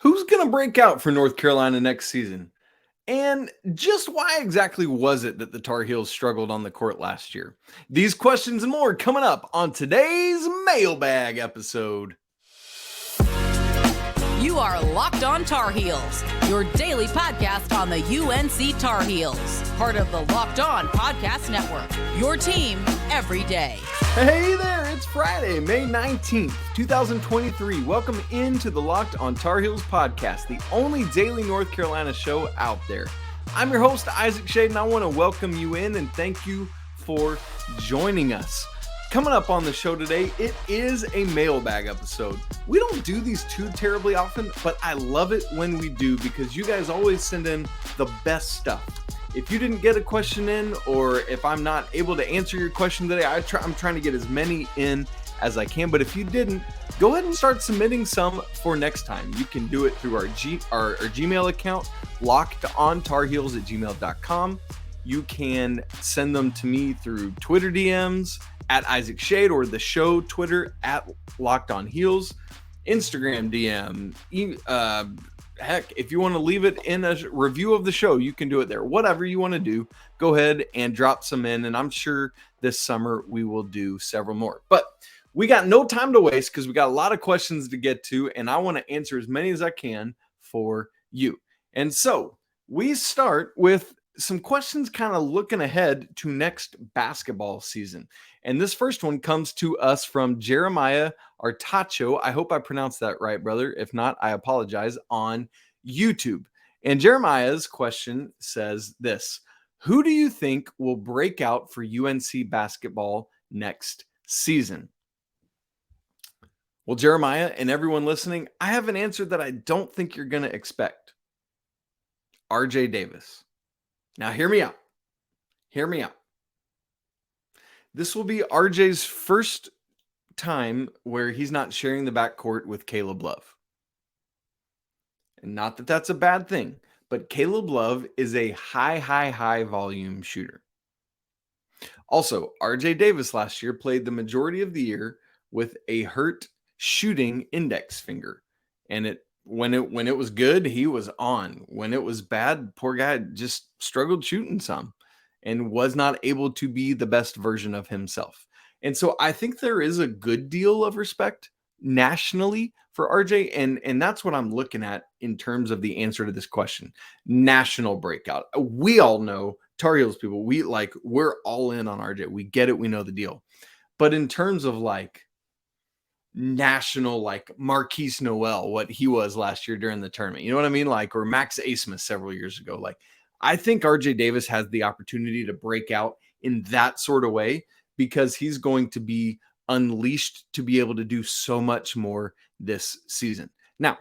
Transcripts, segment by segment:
Who's going to break out for North Carolina next season? And just why exactly was it that the Tar Heels struggled on the court last year? These questions and more coming up on today's Mailbag episode. You are Locked On Tar Heels, your daily podcast on the UNC Tar Heels, part of the Locked On Podcast Network, your team every day. Hey there, it's Friday, May 19th, 2023. Welcome into the Locked On Tar Heels podcast, the only daily North Carolina show out there. I'm your host, Isaac Shade, and I want to welcome you in and thank you for joining us. Coming up on the show today, it is a mailbag episode. We don't do these too terribly often, but I love it when we do because you guys always send in the best stuff. If you didn't get a question in, or if I'm not able to answer your question today, I'm trying to get as many in as I can. But if you didn't, go ahead and start submitting some for next time. You can do it through our Gmail account, lockedontarheels@gmail.com. You can send them to me through Twitter DMs at Isaac Shade, or the show Twitter at Locked On Heels, Instagram DM. Heck, if you want to leave it in a review of the show, you can do it there. Whatever you want to do, go ahead and drop some in. And I'm sure this summer we will do several more. But we got no time to waste because we got a lot of questions to get to. And I want to answer as many as I can for you. And so we start with some questions kind of looking ahead to next basketball season. And this first one comes to us from Jeremiah Artacho. I hope I pronounced that right, brother. If not, I apologize, on YouTube. And Jeremiah's question says this: who do you think will break out for UNC basketball next season? Well, Jeremiah and everyone listening, I have an answer that I don't think you're going to expect. RJ Davis. Now, hear me out. Hear me out. This will be RJ's first time where he's not sharing the backcourt with Caleb Love. And not that that's a bad thing, but Caleb Love is a high volume shooter. Also, RJ Davis last year played the majority of the year with a hurt shooting index finger. And when it was good, he was on. When it was bad, poor guy just struggled shooting some and was not able to be the best version of himself. And so I think there is a good deal of respect nationally for RJ. And that's what I'm looking at in terms of the answer to this question. National breakout. We all know, Tar Heels people, we're all in on RJ. We get it. We know the deal. But in terms of national, Marquise Noel, what he was last year during the tournament, you know what I mean? Or Max Asmus several years ago. I think RJ Davis has the opportunity to break out in that sort of way because he's going to be unleashed to be able to do so much more this season. Now,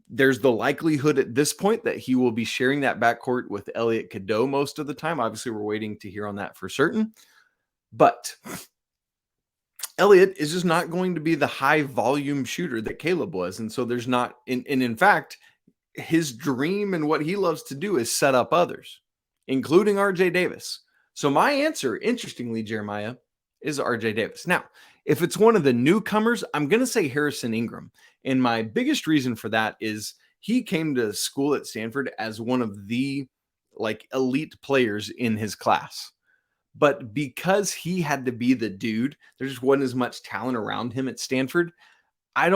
there's the likelihood at this point that he will be sharing that backcourt with Elliot Cadeau most of the time. Obviously, we're waiting to hear on that for certain. But Elliot is just not going to be the high volume shooter that Caleb was. And so there's not, and in fact, his dream and what he loves to do is set up others, including RJ Davis. So my answer, interestingly, Jeremiah, is RJ Davis. Now, if it's one of the newcomers, I'm going to say Harrison Ingram. And my biggest reason for that is he came to school at Stanford as one of the elite players in his class. But because he had to be the dude, there just wasn't as much talent around him at Stanford. I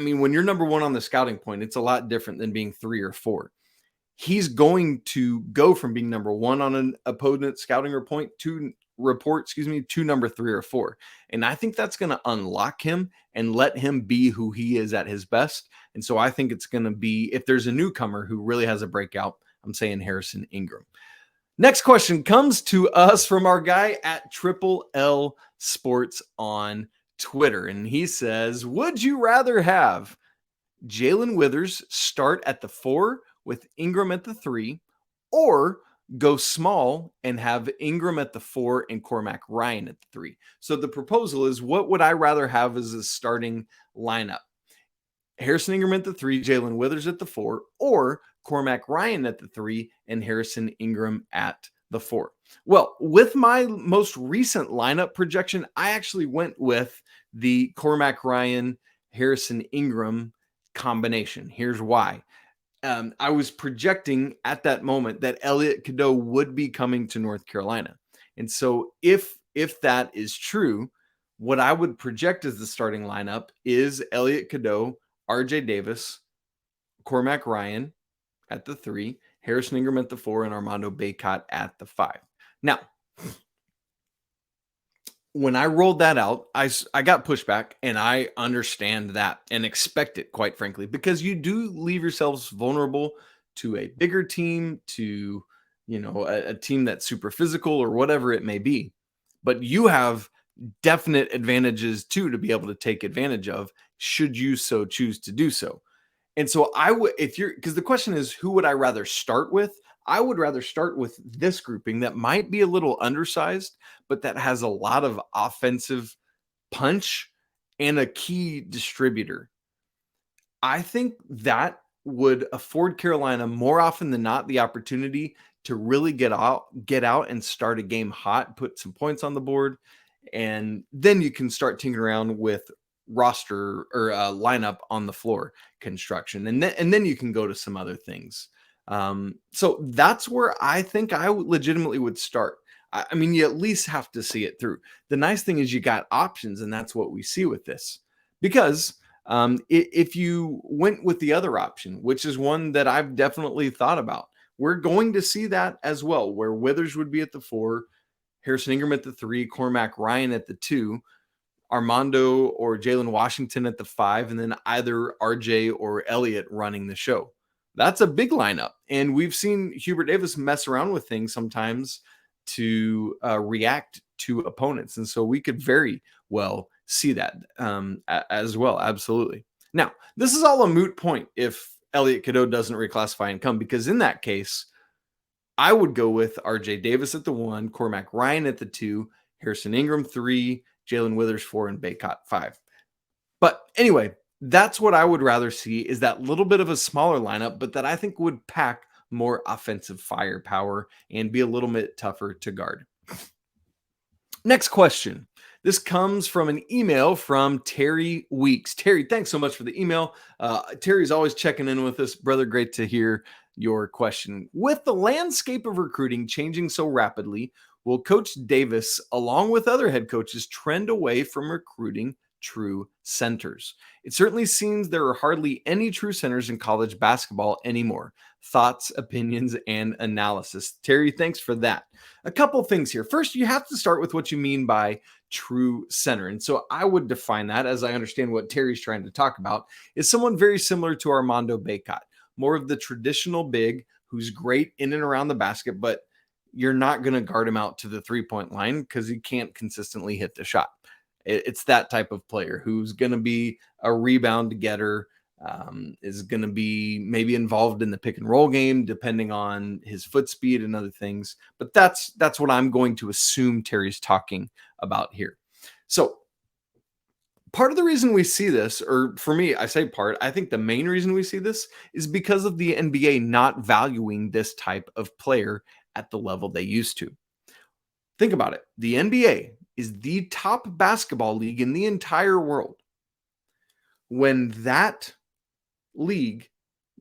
mean, when you're number one on the scouting point, it's a lot different than being 3 or 4. He's going to go from being number one on an opponent's scouting report to number 3 or 4. And I think that's going to unlock him and let him be who he is at his best. And so I think it's going to be, if there's a newcomer who really has a breakout, I'm saying Harrison Ingram. Next question comes to us from our guy at Triple L Sports on Twitter. And he says, would you rather have Jae'lyn Withers start at the 4 with Ingram at the 3, or go small and have Ingram at the 4 and Cormac Ryan at the 3? So the proposal is, what would I rather have as a starting lineup? Harrison Ingram at the 3, Jae'lyn Withers at the 4, or Cormac Ryan at the 3 and Harrison Ingram at the 4. Well, with my most recent lineup projection, I actually went with the Cormac Ryan, Harrison Ingram combination. Here's why. I was projecting at that moment that Elliot Cadeau would be coming to North Carolina. And so if that is true, what I would project as the starting lineup is Elliot Cadeau, RJ Davis, Cormac Ryan at the 3, Harrison Ingram at the 4, and Armando Bacot at the 5. Now, when I rolled that out, I got pushback, and I understand that and expect it, quite frankly, because you do leave yourselves vulnerable to a bigger team, to a team that's super physical or whatever it may be. But you have definite advantages too to be able to take advantage of, should you so choose to do so. And so I would, because the question is, who would I rather start with? I would rather start with this grouping that might be a little undersized, but that has a lot of offensive punch and a key distributor. I think that would afford Carolina more often than not the opportunity to really get out and start a game hot, put some points on the board, and then you can start tinkering around with roster or lineup on the floor construction, and then you can go to some other things. So that's where I think I legitimately would start. I mean, you at least have to see it through. The nice thing is you got options, and that's what we see with this. Because if you went with the other option, which is one that I've definitely thought about, we're going to see that as well, where Withers would be at the 4, Harrison Ingram at the 3, Cormac Ryan at the 2, Armando or Jalen Washington at the 5, and then either RJ or Elliot running the show. That's a big lineup. And we've seen Hubert Davis mess around with things sometimes to react to opponents. And so we could very well see that as well. Absolutely. Now, this is all a moot point if Elliot Cadeau doesn't reclassify and come, because in that case, I would go with RJ Davis at the 1, Cormac Ryan at the 2, Harrison Ingram 3, Jae'lyn Withers 4, and Bacot 5. But anyway, that's what I would rather see, is that little bit of a smaller lineup, but that I think would pack more offensive firepower and be a little bit tougher to guard. Next question. This comes from an email from Terry Weeks. Terry, thanks so much for the email. Terry's always checking in with us. Brother, great to hear your question. With the landscape of recruiting changing so rapidly, will Coach Davis, along with other head coaches, trend away from recruiting true centers? It certainly seems there are hardly any true centers in college basketball anymore. Thoughts, opinions, and analysis. Terry, thanks for that. A couple things here. First, you have to start with what you mean by true center. And so I would define that, as I understand what Terry's trying to talk about, is someone very similar to Armando Bacot, more of the traditional big who's great in and around the basket, but you're not going to guard him out to the 3-point line because he can't consistently hit the shot. It's that type of player who's going to be a rebound getter, is going to be maybe involved in the pick and roll game, depending on his foot speed and other things. But that's what I'm going to assume Terry's talking about here. So part of the reason we see this, or for me, I say part, I think the main reason we see this is because of the NBA not valuing this type of player at the level they used to. Think about it. The NBA is the top basketball league in the entire world. When that league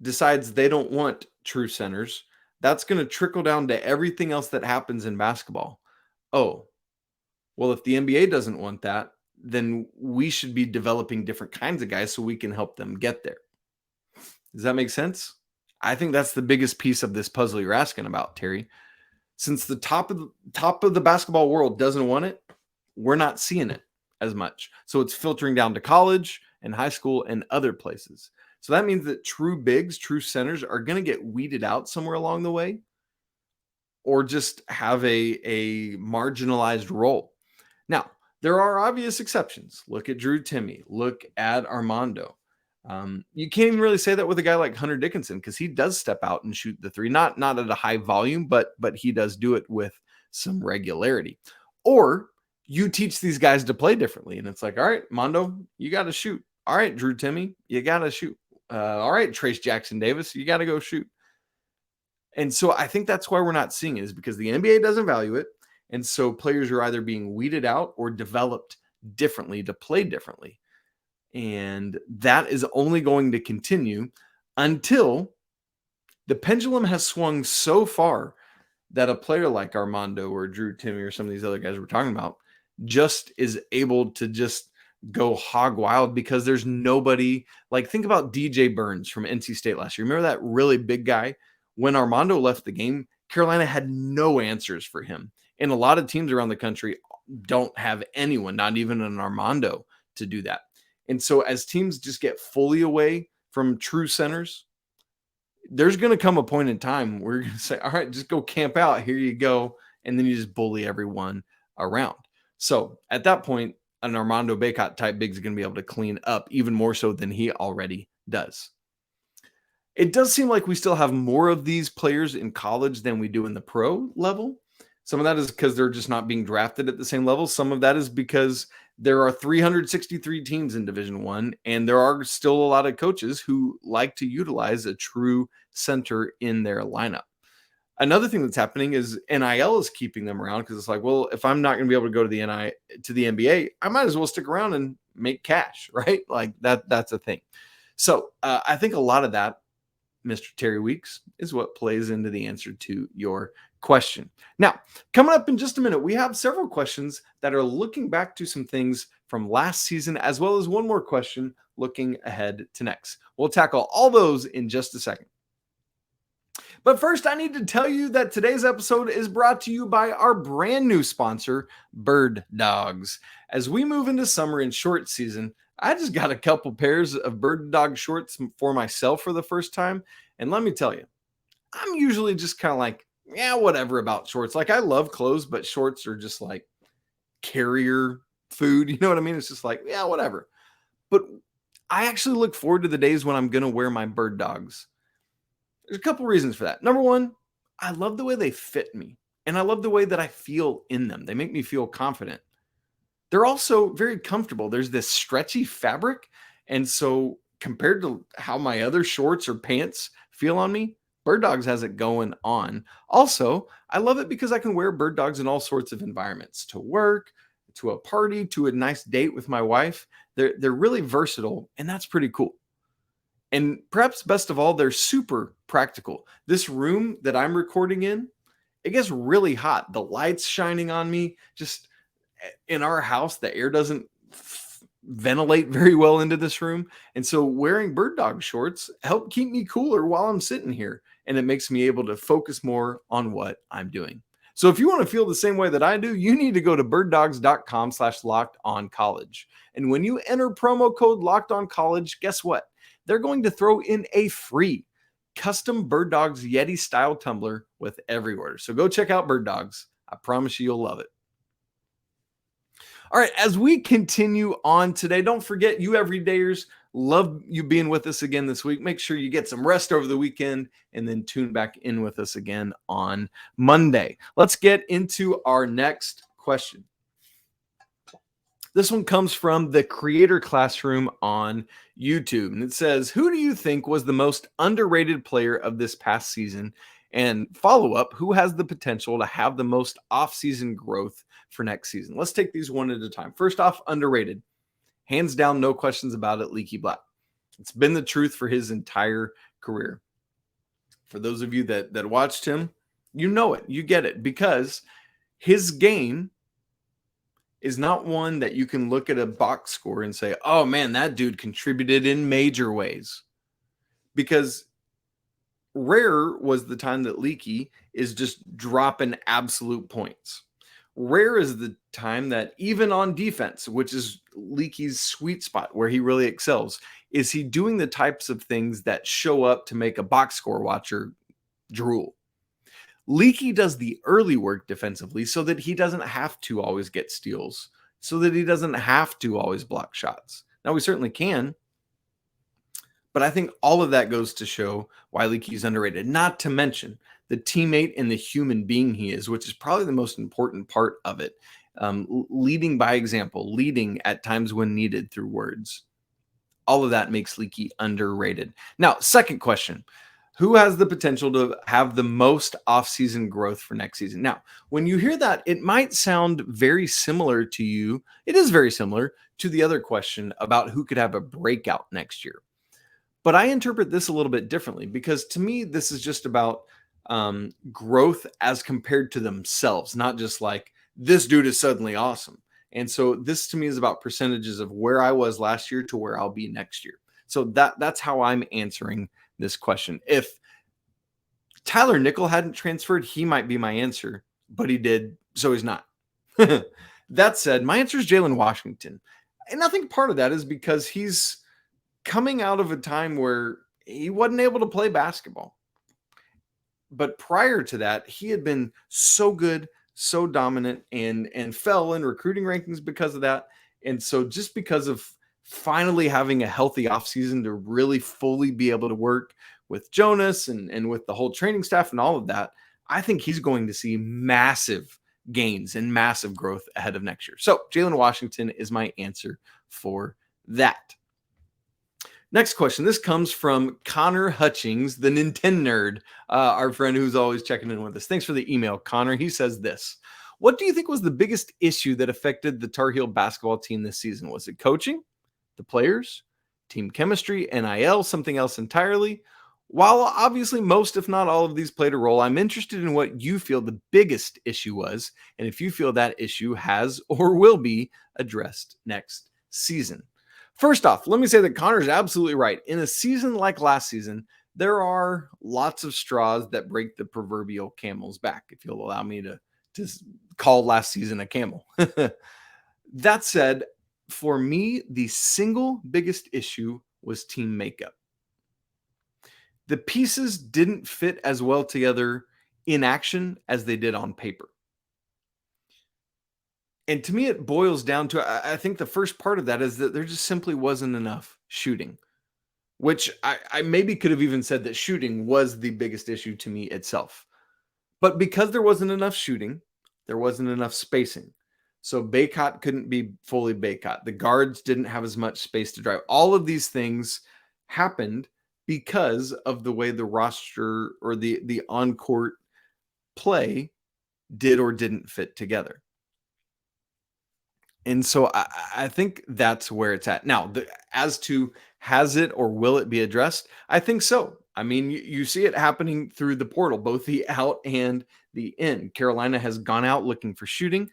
decides they don't want true centers, that's going to trickle down to everything else that happens in basketball. Oh, well, if the NBA doesn't want that, then we should be developing different kinds of guys so we can help them get there. Does that make sense? I think that's the biggest piece of this puzzle you're asking about, Terry. Since the top of the basketball world doesn't want it, we're not seeing it as much. So it's filtering down to college and high school and other places. So that means that true bigs, true centers are going to get weeded out somewhere along the way, or just have a marginalized role. Now, there are obvious exceptions. Look at Drew Timme. Look at Armando. You can't even really say that with a guy like Hunter Dickinson, because he does step out and shoot the 3, not at a high volume, but he does do it with some regularity. Or you teach these guys to play differently, and it's like, all right, Mondo, you got to shoot. All right, Drew Timme, you got to shoot. All right, Trace Jackson Davis, you got to go shoot. And so I think that's why we're not seeing it, is because the NBA doesn't value it. And so players are either being weeded out or developed differently to play differently. And that is only going to continue until the pendulum has swung so far that a player like Armando or Drew Timme or some of these other guys we're talking about just is able to just go hog wild because there's nobody. Like, think about DJ Burns from NC State last year. Remember that really big guy? When Armando left the game, Carolina had no answers for him. And a lot of teams around the country don't have anyone, not even an Armando, to do that. And so as teams just get fully away from true centers, there's going to come a point in time where you're going to say, all right, just go camp out. Here you go. And then you just bully everyone around. So at that point, an Armando Bacot type big is going to be able to clean up even more so than he already does. It does seem like we still have more of these players in college than we do in the pro level. Some of that is because they're just not being drafted at the same level. Some of that is because there are 363 teams in Division I, and there are still a lot of coaches who like to utilize a true center in their lineup. Another thing that's happening is NIL is keeping them around because it's like, well, if I'm not going to be able to go to the NBA, I might as well stick around and make cash, right? Like that's a thing. So I think a lot of that, Mr. Terry Weeks, is what plays into the answer to your question. Now, coming up in just a minute, we have several questions that are looking back to some things from last season, as well as one more question looking ahead to next. We'll tackle all those in just a second. But first, I need to tell you that today's episode is brought to you by our brand new sponsor, Bird Dogs. As we move into summer and short season, I just got a couple pairs of Bird Dog shorts for myself for the first time. And let me tell you, I'm usually just kind of like, yeah, whatever about shorts. Like, I love clothes, but shorts are just like carrier food. You know what I mean? It's just like, yeah, whatever. But I actually look forward to the days when I'm going to wear my Bird Dogs. There's a couple reasons for that. Number one, I love the way they fit me, and I love the way that I feel in them. They make me feel confident. They're also very comfortable. There's this stretchy fabric, and so compared to how my other shorts or pants feel on me, Bird Dogs has it going on. Also, I love it because I can wear Bird Dogs in all sorts of environments, to work, to a party, to a nice date with my wife. They're really versatile, and that's pretty cool. And perhaps best of all, they're super practical. This room that I'm recording in, it gets really hot. The light's shining on me. Just in our house, the air doesn't ventilate very well into this room. And so wearing Bird Dog shorts help keep me cooler while I'm sitting here. And it makes me able to focus more on what I'm doing. So if you want to feel the same way that I do, you need to go to birddogs.com/lockedoncollege. And when you enter promo code lockedoncollege, guess what? They're going to throw in a free custom Bird Dogs Yeti style tumbler with every order. So go check out Bird Dogs. I promise you'll love it. All right, as we continue on today, don't forget, you everydayers, love you being with us again this week. Make sure you get some rest over the weekend and then tune back in with us again on Monday. Let's get into our next question. This one comes from the Creator Classroom on YouTube, and it says, who do you think was the most underrated player of this past season? And follow up, who has the potential to have the most off-season growth for next season? Let's take these one at a time. First off, underrated. Hands down, no questions about it, Leaky Black. It's been the truth for his entire career. For those of you that watched him, you know it. You get it. Because his game is not one that you can look at a box score and say, oh, man, that dude contributed in major ways. Because rare was the time that Leaky is just dropping absolute points. Rare is the time that even on defense, which is Leaky's sweet spot where he really excels, is he doing the types of things that show up to make a box score watcher drool. Leaky does the early work defensively so that he doesn't have to always get steals, so that he doesn't have to always block shots. Now, we certainly can, but I think all of that goes to show why Leaky's underrated, not to mention the teammate and the human being he is, which is probably the most important part of it. Leading by example, leading at times when needed through words. All of that makes Leaky underrated. Now, second question. Who has the potential to have the most off-season growth for next season? Now, when you hear that, it might sound very similar to you. It is very similar to the other question about who could have a breakout next year. But I interpret this a little bit differently, because to me, this is just about growth as compared to themselves, not just like this dude is suddenly awesome. And so this to me is about percentages of where I was last year to where I'll be next year. So that's how I'm answering this question. If Tyler Nickel hadn't transferred, he might be my answer, but he did, so he's not. That said, my answer is Jalen Washington. And I think part of that is because he's coming out of a time where he wasn't able to play basketball. But prior to that, he had been so good, so dominant, and fell in recruiting rankings because of that. And so just because of finally having a healthy offseason to really fully be able to work with Jonas and with the whole training staff and all of that, I think he's going to see massive gains and massive growth ahead of next year. So Jalen Washington is my answer for that. Next question. This comes from Connor Hutchings, the Nintendo nerd, our friend who's always checking in with us. Thanks for the email, Connor. He says this: what do you think was the biggest issue that affected the Tar Heel basketball team this season? Was it coaching, the players, team chemistry, NIL, something else entirely? While obviously most, if not all of these played a role, I'm interested in what you feel the biggest issue was, and if you feel that issue has or will be addressed next season. First off, let me say that Connor's absolutely right. In a season like last season, there are lots of straws that break the proverbial camel's back, if you'll allow me to call last season a camel. That said, for me, the single biggest issue was team makeup. The pieces didn't fit as well together in action as they did on paper. And to me, it boils down to, I think the first part of that is that there just simply wasn't enough shooting, which I maybe could have even said that shooting was the biggest issue to me itself. But because there wasn't enough shooting, there wasn't enough spacing. So Baycott couldn't be fully Baycott. The guards didn't have as much space to drive. All of these things happened because of the way the roster or the on-court play did or didn't fit together. And so I think that's where it's at. Now, as to has it or will it be addressed? I think so. I mean, you see it happening through the portal, both the out and the in. Carolina has gone out looking for shooting,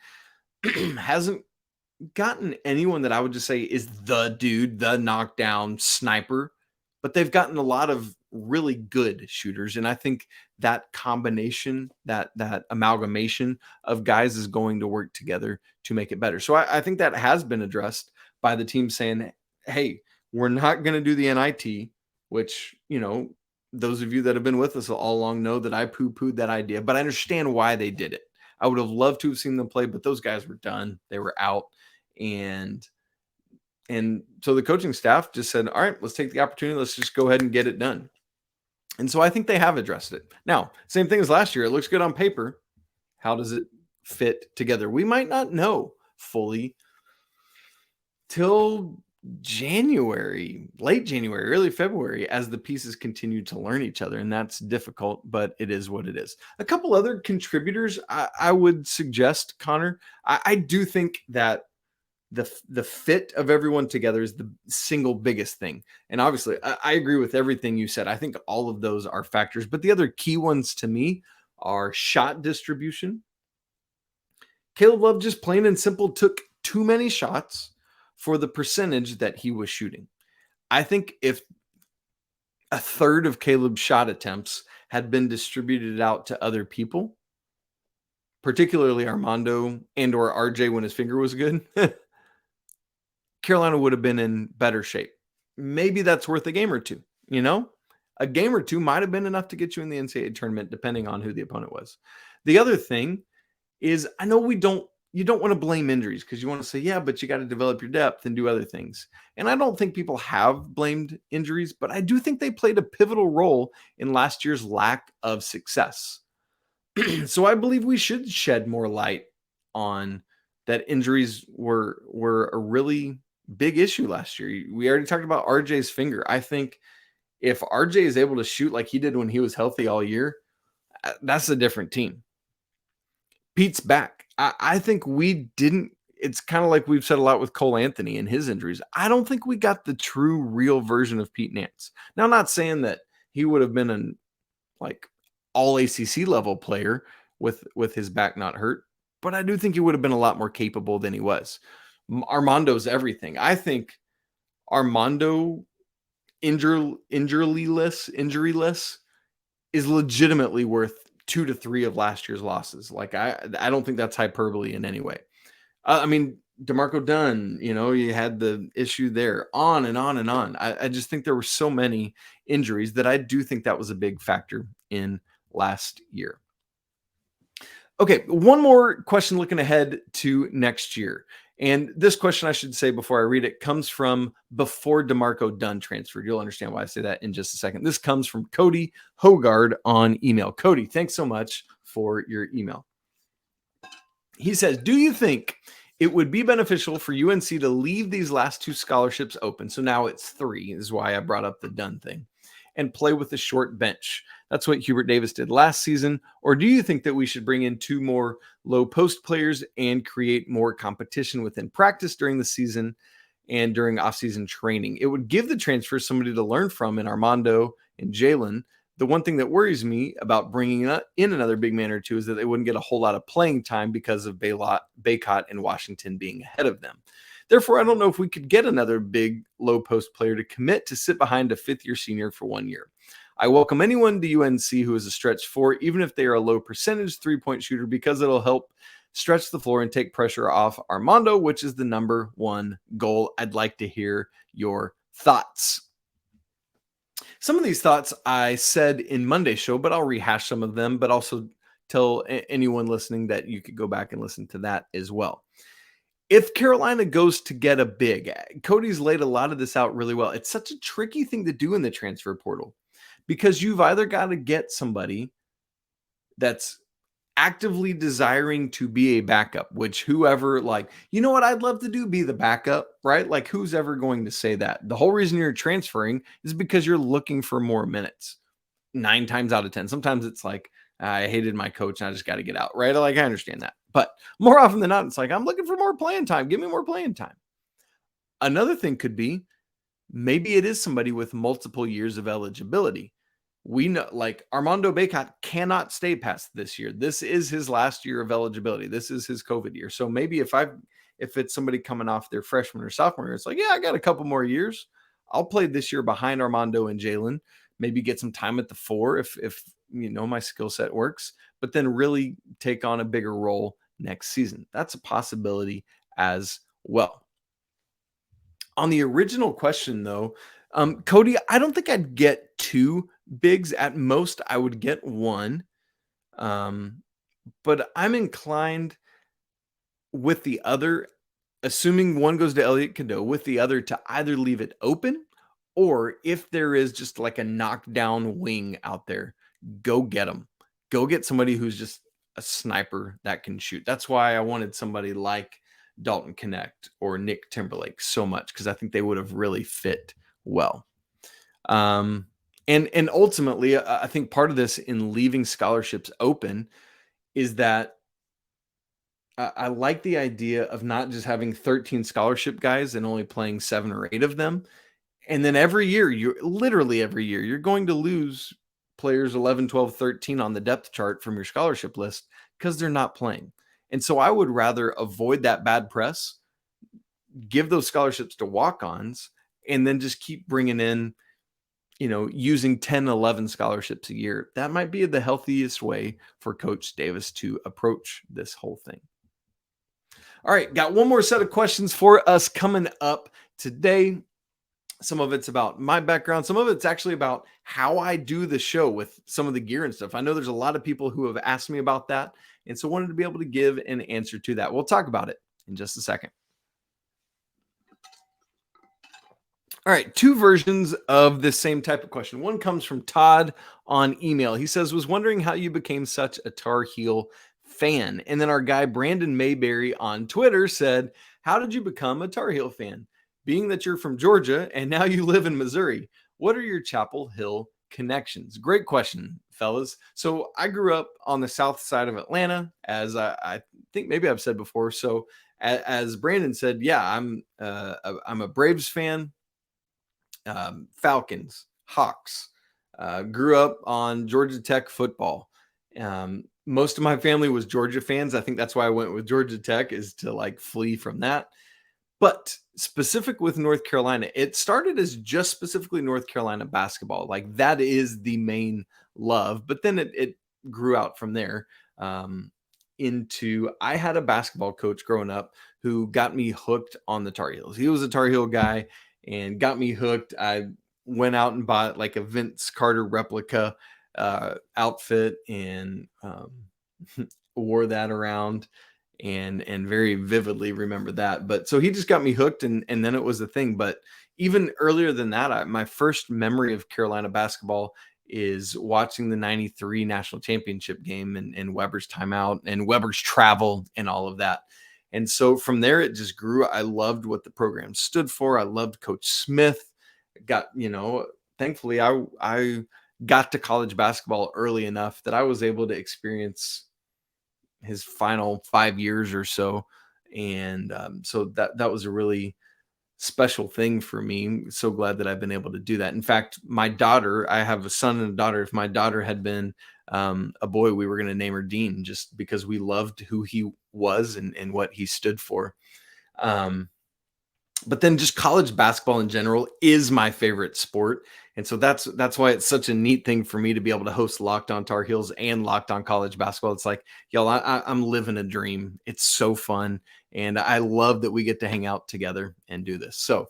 hasn't gotten anyone that I would just say is the dude, the knockdown sniper, but they've gotten a lot of really good shooters. And I think that combination, that amalgamation of guys is going to work together to make it better. So I think that has been addressed by the team saying, hey, we're not going to do the NIT, which, you know, those of you that have been with us all along know that I poo-pooed that idea, but I understand why they did it. I would have loved to have seen them play, but those guys were done. They were out. And so the coaching staff just said, all right, let's take the opportunity. Let's just go ahead and get it done. And so I think they have addressed it. Now, same thing as last year. It looks good on paper. How does it fit together? We might not know fully till January, late January, early February, as the pieces continue to learn each other. And that's difficult, but it is what it is. A couple other contributors I would suggest, Connor. I do think that the fit of everyone together is the single biggest thing. And obviously, I agree with everything you said. I think all of those are factors. But the other key ones to me are shot distribution. Caleb Love just plain and simple took too many shots for the percentage that he was shooting. I think if a third of Caleb's shot attempts had been distributed out to other people, particularly Armando and or RJ when his finger was good, Carolina would have been in better shape. Maybe that's worth a game or two, you know? A game or two might have been enough to get you in the NCAA tournament, depending on who the opponent was. The other thing is, I know you don't want to blame injuries because you want to say, yeah, but you got to develop your depth and do other things. And I don't think people have blamed injuries, but I do think they played a pivotal role in last year's lack of success. So I believe we should shed more light on that. Injuries were a really big issue last year. We already talked about RJ's finger. I think if RJ is able to shoot like he did when he was healthy all year, that's a different team. Pete's back. I think we didn't, it's kind of like we've said a lot with Cole Anthony and his injuries. I don't think we got the true, real version of Pete Nance. Now, I'm not saying that he would have been an like all ACC level player with his back not hurt, but I do think he would have been a lot more capable than he was. Armando's everything. I think Armando injuryless is legitimately worth 2 to 3 of last year's losses. Like I don't think that's hyperbole in any way. I mean, DeMarco Dunn, you had the issue there, on and on and on. I just think there were so many injuries that I do think that was a big factor in last year. Okay, one more question looking ahead to next year. And this question, I should say before I read it, comes from before DeMarco Dunn transferred. You'll understand why I say that in just a second. This comes from Cody Hogard on email. Cody, thanks so much for your email. He says, do you think it would be beneficial for UNC to leave these last 2 scholarships open? So now it's 3, is why I brought up the Dunn thing, and play with a short bench. That's what Hubert Davis did last season. Or do you think that we should bring in 2 more low post players and create more competition within practice during the season and during offseason training? It would give the transfers somebody to learn from in Armando and Jalen. The one thing that worries me about bringing in another big man or 2 is that they wouldn't get a whole lot of playing time because of Baycott and Washington being ahead of them. Therefore, I don't know if we could get another big low post player to commit to sit behind a 5th-year senior for 1 year. I welcome anyone to UNC who is a stretch 4, even if they are a low percentage 3-point shooter, because it'll help stretch the floor and take pressure off Armando, which is the number 1 goal. I'd like to hear your thoughts. Some of these thoughts I said in Monday's show, but I'll rehash some of them, but also tell anyone listening that you could go back and listen to that as well. If Carolina goes to get a big, Cody's laid a lot of this out really well. It's such a tricky thing to do in the transfer portal because you've either got to get somebody that's actively desiring to be a backup, which whoever what I'd love to do, be the backup, right? Like who's ever going to say that? The whole reason you're transferring is because you're looking for more minutes 9 times out of 10. Sometimes it's like, I hated my coach and I just got to get out, right? Like I understand that. But more often than not, it's like, I'm looking for more playing time. Give me more playing time. Another thing could be, maybe it is somebody with multiple years of eligibility. We know, like Armando Baycott cannot stay past this year. This is his last year of eligibility. This is his COVID year. So maybe if it's somebody coming off their freshman or sophomore year, it's like, yeah, I got a couple more years. I'll play this year behind Armando and Jalen. Maybe get some time at the 4 if my skill set works, but then really take on a bigger role next season. That's a possibility as well. On the original question, though, Cody, I don't think I'd get 2 bigs. At most, I would get 1. But I'm inclined with the other, assuming one goes to Elliot Cadeau, with the other to either leave it open, or if there is just like a knockdown wing out there, go get them. Go get somebody who's just a sniper that can shoot. That's why I wanted somebody like Dalton Connect or Nick Timberlake so much, because I think they would have really fit well. And ultimately, I think part of this in leaving scholarships open is that I like the idea of not just having 13 scholarship guys and only playing 7 or 8 of them. And then every year, you're going to lose players 11, 12, 13 on the depth chart from your scholarship list because they're not playing. And so I would rather avoid that bad press, give those scholarships to walk-ons, and then just keep bringing in, using 10, 11 scholarships a year. That might be the healthiest way for Coach Davis to approach this whole thing. All right, got one more set of questions for us coming up today. Some of it's about my background. Some of it's actually about how I do the show with some of the gear and stuff. I know there's a lot of people who have asked me about that, and so wanted to be able to give an answer to that. We'll talk about it in just a second. All right, 2 versions of the same type of question. One comes from Todd on email. He says, was wondering how you became such a Tar Heel fan. And then our guy, Brandon Mayberry on Twitter said, how did you become a Tar Heel fan? Being that you're from Georgia and now you live in Missouri, what are your Chapel Hill connections? Great question, fellas. So I grew up on the south side of Atlanta, as I think maybe I've said before. So as Brandon said, yeah, I'm a Braves fan, Falcons, Hawks. Grew up on Georgia Tech football. Most of my family was Georgia fans. I think that's why I went with Georgia Tech, is to like flee from that. But specific with North Carolina, it started as just specifically North Carolina basketball. Like that is the main love. But then it grew out from there into, I had a basketball coach growing up who got me hooked on the Tar Heels. He was a Tar Heel guy and got me hooked. I went out and bought like a Vince Carter replica outfit and wore that around and very vividly remember that. But so he just got me hooked, and then it was a thing. But even earlier than that, my first memory of Carolina basketball is watching the 93 national championship game and Weber's timeout and Weber's travel and all of that. And so from there, it just grew. I loved what the program stood for. I loved Coach Smith. Thankfully I got to college basketball early enough that I was able to experience his final 5 years or so. And so that was a really special thing for me. So glad that I've been able to do that. In fact, my daughter, I have a son and a daughter. If my daughter had been a boy, we were going to name her Dean, just because we loved who he was and what he stood for. But then just college basketball in general is my favorite sport. And so that's why it's such a neat thing for me to be able to host Locked On Tar Heels and Locked On College Basketball. It's like, y'all, I'm living a dream. It's so fun. And I love that we get to hang out together and do this. So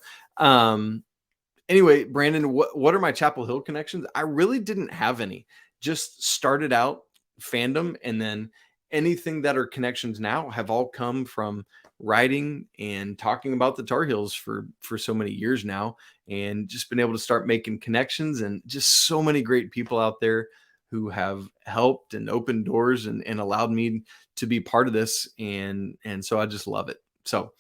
anyway, Brandon, what are my Chapel Hill connections? I really didn't have any. Just started out fandom, and then anything that are connections now have all come from writing and talking about the Tar Heels for so many years now, and just been able to start making connections, and just so many great people out there who have helped and opened doors and allowed me to be part of this. And so I just love it. So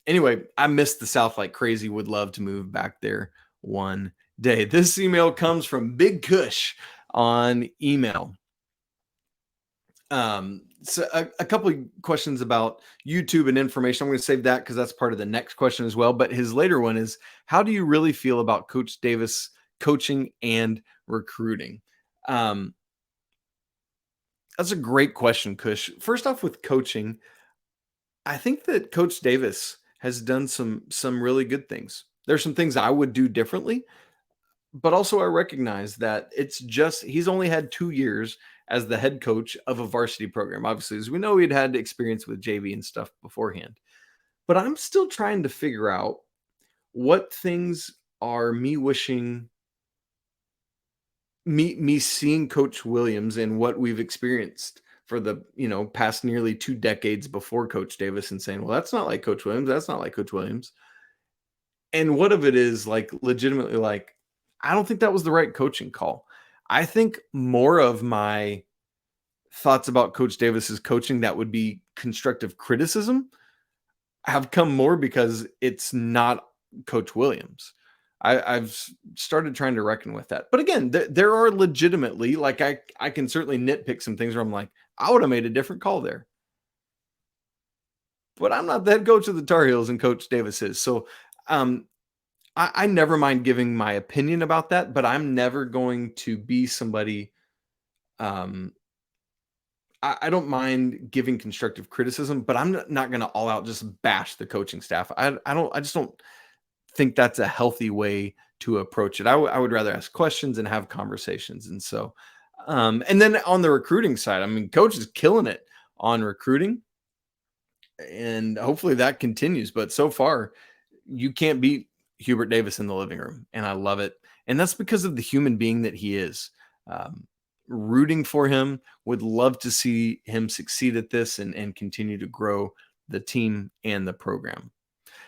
anyway, I miss the South like crazy. Would love to move back there one day. This email comes from Big Kush on email. So a couple of questions about YouTube and information. I'm going to save that because that's part of the next question as well. But his later one is, how do you really feel about Coach Davis coaching and recruiting? That's a great question, Kush. First off, with coaching, I think that Coach Davis has done some really good things. There's some things I would do differently, but also I recognize that he's only had 2 years as the head coach of a varsity program. Obviously, as we know, he'd had experience with JV and stuff beforehand. But I'm still trying to figure out what things are me wishing, me seeing Coach Williams and what we've experienced for the past nearly 2 decades before Coach Davis, and saying, well, that's not like Coach Williams. That's not like Coach Williams. And what of it is like legitimately like, I don't think that was the right coaching call. I think more of my thoughts about Coach Davis's coaching that would be constructive criticism have come more because it's not Coach Williams. I've started trying to reckon with that. But again, there are legitimately, like, I can certainly nitpick some things where I'm like, I would have made a different call there. But I'm not the head coach of the Tar Heels, and Coach Davis is. So I never mind giving my opinion about that, but I'm never going to be somebody. I don't mind giving constructive criticism, but I'm not going to all out just bash the coaching staff. I just don't think that's a healthy way to approach it. I would rather ask questions and have conversations. And so, and then on the recruiting side, I mean, Coach is killing it on recruiting, and hopefully that continues. But so far, you can't beat Hubert Davis in the living room, and I love it. And that's because of the human being that he is. Rooting for him, would love to see him succeed at this and continue to grow the team and the program.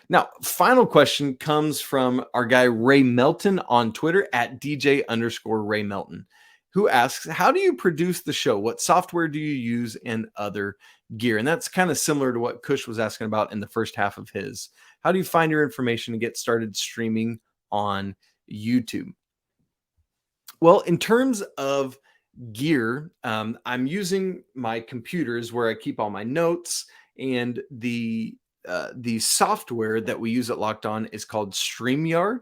Now, final question comes from our guy Ray Melton on Twitter at DJ_Ray Melton, who asks, how do you produce the show? What software do you use and other gear? And that's kind of similar to what Kush was asking about in the first half of his. How do you find your information and get started streaming on YouTube? Well, in terms of gear, I'm using my computers where I keep all my notes And the software that we use at Locked On is called StreamYard.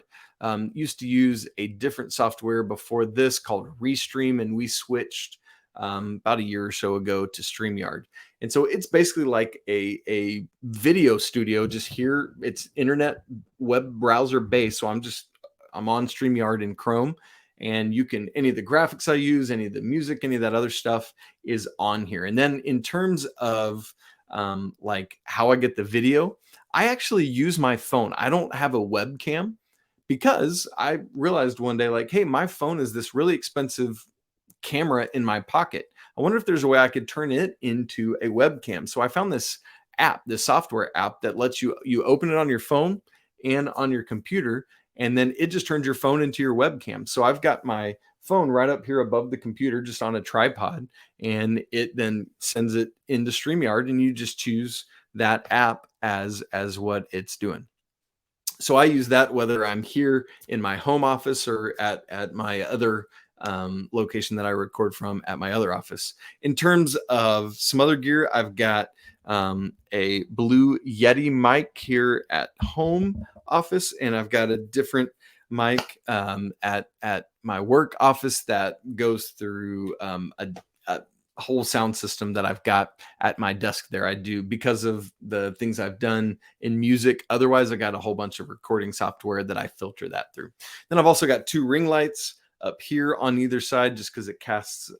Used to use a different software before this called Restream, and we switched about a year or so ago to StreamYard. And so it's basically like a video studio. Just here, it's internet web browser based. So I'm on StreamYard in Chrome, and you can, any of the graphics I use, any of the music, any of that other stuff is on here. And then in terms of like how I get the video, I actually use my phone. I don't have a webcam because I realized one day, like, hey, my phone is this really expensive camera in my pocket. I wonder if there's a way I could turn it into a webcam. So I found this app, this software app that lets you open it on your phone and on your computer, and then it just turns your phone into your webcam. So I've got my phone right up here above the computer, just on a tripod, and it then sends it into StreamYard, and you just choose that app as what it's doing. So I use that whether I'm here in my home office or at my other location that I record from at my other office. In terms of some other gear, I've got a Blue Yeti mic here at home office, and I've got a different mic at my work office that goes through a whole sound system that I've got at my desk there. I do, because of the things I've done in music. Otherwise, I got a whole bunch of recording software that I filter that through. Then I've also got 2 ring lights up here on either side, just because it casts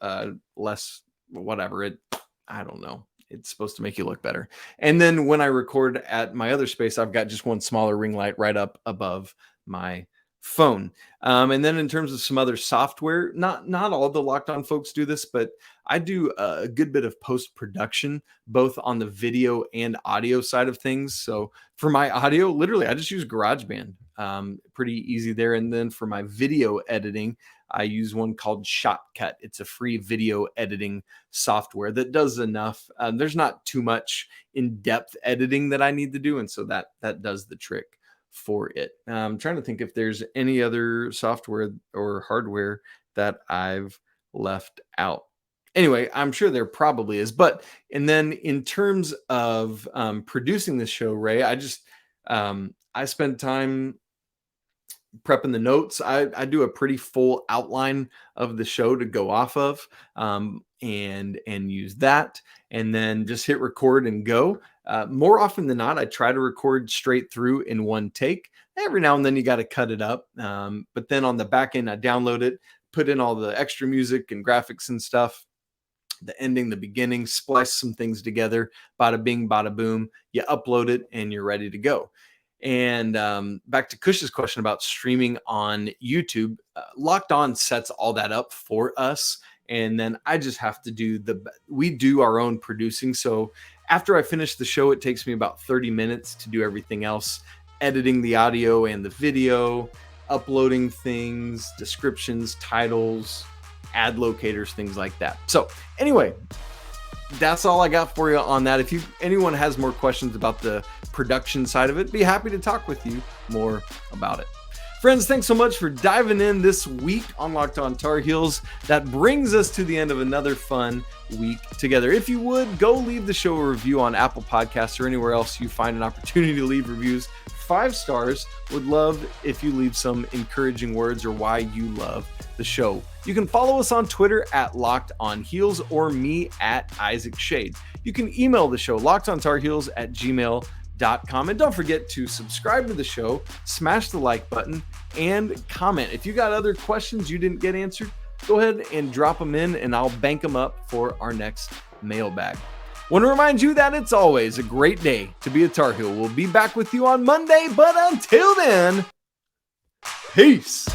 less, whatever it, I don't know. It's supposed to make you look better. And then when I record at my other space, I've got just one smaller ring light right up above my phone. And then in terms of some other software, not all the Locked On folks do this, but I do a good bit of post-production, both on the video and audio side of things. So for my audio, literally, I just use GarageBand. Pretty easy there. And then for my video editing, I use one called Shotcut. It's a free video editing software that does enough. There's not too much in-depth editing that I need to do, and so that does the trick for it. I'm trying to think if there's any other software or hardware that I've left out. Anyway, I'm sure there probably is. And then in terms of producing this show, Ray, I spent time prepping the notes. I do a pretty full outline of the show to go off of, and use that, and then just hit record and go. More often than not, I try to record straight through in one take. Every now and then you got to cut it up. But then on the back end, I download it, put in all the extra music and graphics and stuff, the ending, the beginning, splice some things together, bada bing, bada boom, you upload it and you're ready to go. And back to Cush's question about streaming on YouTube, Locked On sets all that up for us. And then I just have to we do our own producing. So after I finish the show, it takes me about 30 minutes to do everything else, editing the audio and the video, uploading things, descriptions, titles, ad locators, things like that. So anyway, that's all I got for you on that. If anyone has more questions about the production side of it, be happy to talk with you more about it. Friends, thanks so much for diving in this week on Locked On Tar Heels. That brings us to the end of another fun week together. If you would, go leave the show a review on Apple Podcasts or anywhere else you find an opportunity to leave reviews. 5 stars. Would love if you leave some encouraging words or why you love the show. You can follow us on Twitter at Locked On Heels or me at Isaac Shade. You can email the show lockedontarheels@gmail.com. And don't forget to subscribe to the show, smash the like button, and comment. If you got other questions you didn't get answered, go ahead and drop them in and I'll bank them up for our next mailbag. Want to remind you that it's always a great day to be a Tar Heel. We'll be back with you on Monday, but until then, peace.